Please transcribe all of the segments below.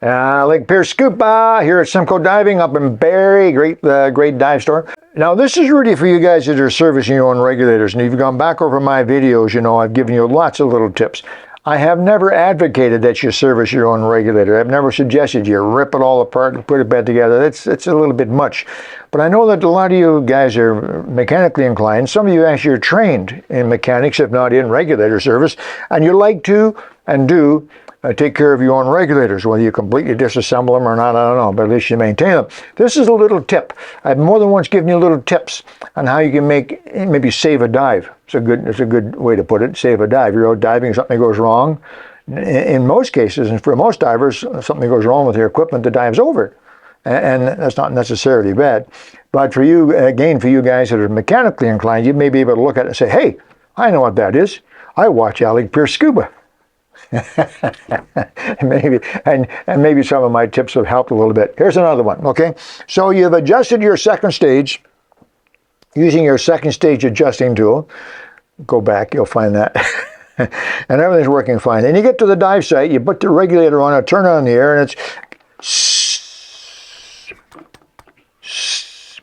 Alec, Peirce, Scuba here at Simcoe Diving up in Barrie, great dive store. Now this is really for you guys that are servicing your own regulators, and if you've gone back over my videos, you know I've given you lots of little tips. I have never advocated that you service your own regulator. I've never suggested you rip it all apart and put it back together. It's a little bit much. But I know that a lot of you guys are mechanically inclined. Some of you actually are trained in mechanics, if not in regulator service, and you like to and do take care of your own regulators. Whether you completely disassemble them or not, I don't know, but at least you maintain them. This is a little tip. I've more than once given you little tips on how you can maybe save a dive. It's a good way to put it, save a dive. You're out diving, something goes wrong. In most cases, and for most divers, something goes wrong with their equipment, the dive's over. And that's not necessarily bad. But for you, again, for you guys that are mechanically inclined, you may be able to look at it and say, hey, I know what that is. I watch Alec, Peirce, Scuba. maybe some of my tips have helped a little bit. Here's another one, okay? So you've adjusted your second stage using your second stage adjusting tool. Go back, you'll find that. And everything's working fine. And you get to the dive site, you put the regulator on it, turn on the air, and it's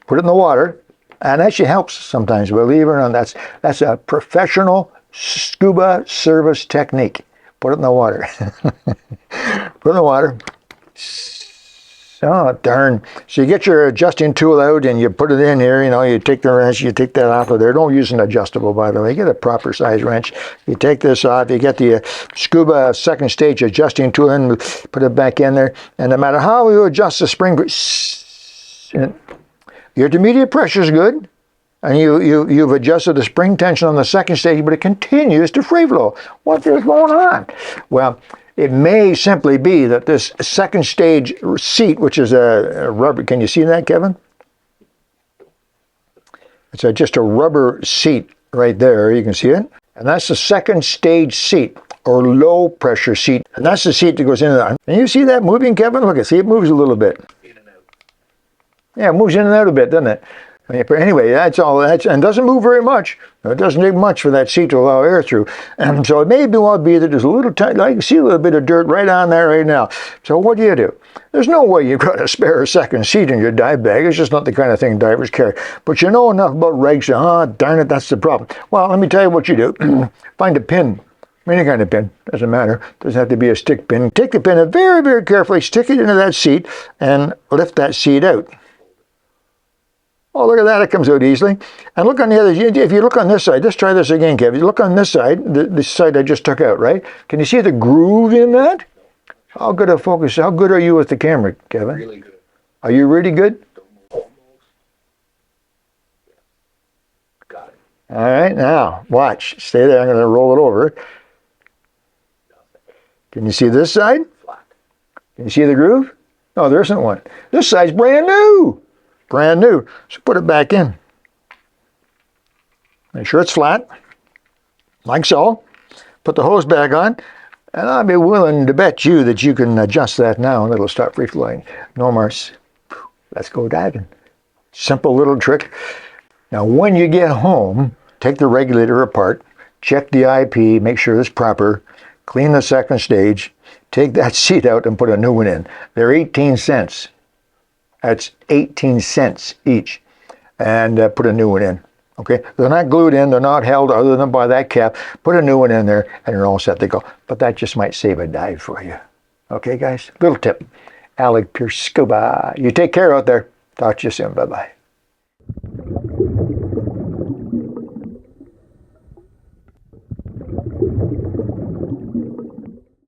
put it in the water. And actually helps sometimes, believe it or not. That's a professional scuba service technique. Put it in the water. Put it in the water. Oh, darn. So you get your adjusting tool out and you put it in here, you know, you take the wrench, you take that off of there. Don't use an adjustable, by the way. Get a proper size wrench. You take this off, you get the Scuba second stage adjusting tool and put it back in there. And no matter how you adjust the spring, your intermediate pressure is good. And you've adjusted the spring tension on the second stage, but it continues to free flow. What is going on? Well, it may simply be that this second stage seat, which is a rubber, can you see that, Kevin? It's just a rubber seat right there. You can see it. And that's the second stage seat, or low pressure seat. And that's the seat that goes in there. Can you see that moving, Kevin? Look, see, it moves a little bit. In and out. Yeah, it moves in and out a bit, doesn't it? Anyway, that's all. And doesn't move very much. It doesn't take much for that seat to allow air through. And so it may well be that there's a little tiny, I can see a little bit of dirt right on there right now. So what do? There's no way you've got to spare a second seat in your dive bag. It's just not the kind of thing divers carry. But you know enough about regs, darn it, that's the problem. Well, let me tell you what you do. Find a pin. Any kind of pin, doesn't matter. Doesn't have to be a stick pin. Take the pin and very, very carefully stick it into that seat and lift that seat out. Oh, look at that, it comes out easily. And look on the other, if you look on this side, let's try this again, Kevin. You look on this side, the side I just took out, right? Can you see the groove in that? How good a focus, how good are you with the camera, Kevin? Really good. Are you really good? Got it. All right, now, watch. Stay there, I'm going to roll it over. Can you see this side? Flat. Can you see the groove? No, there isn't one. This side's brand new. Brand new. So put it back in. Make sure it's flat, like so. Put the hose back on, and I'll be willing to bet you that you can adjust that now and it'll start free flowing. No more. Let's go diving. Simple little trick. Now when you get home, take the regulator apart, check the IP, make sure it's proper, clean the second stage, take that seat out and put a new one in. They're 18 cents. That's 18 cents each. And put a new one in. Okay? They're not glued in. They're not held other than by that cap. Put a new one in there and you're all set to go. But that just might save a dive for you. Okay, guys? Little tip. Alec, Peirce, Scuba. You take care out there. Talk to you soon. Bye-bye.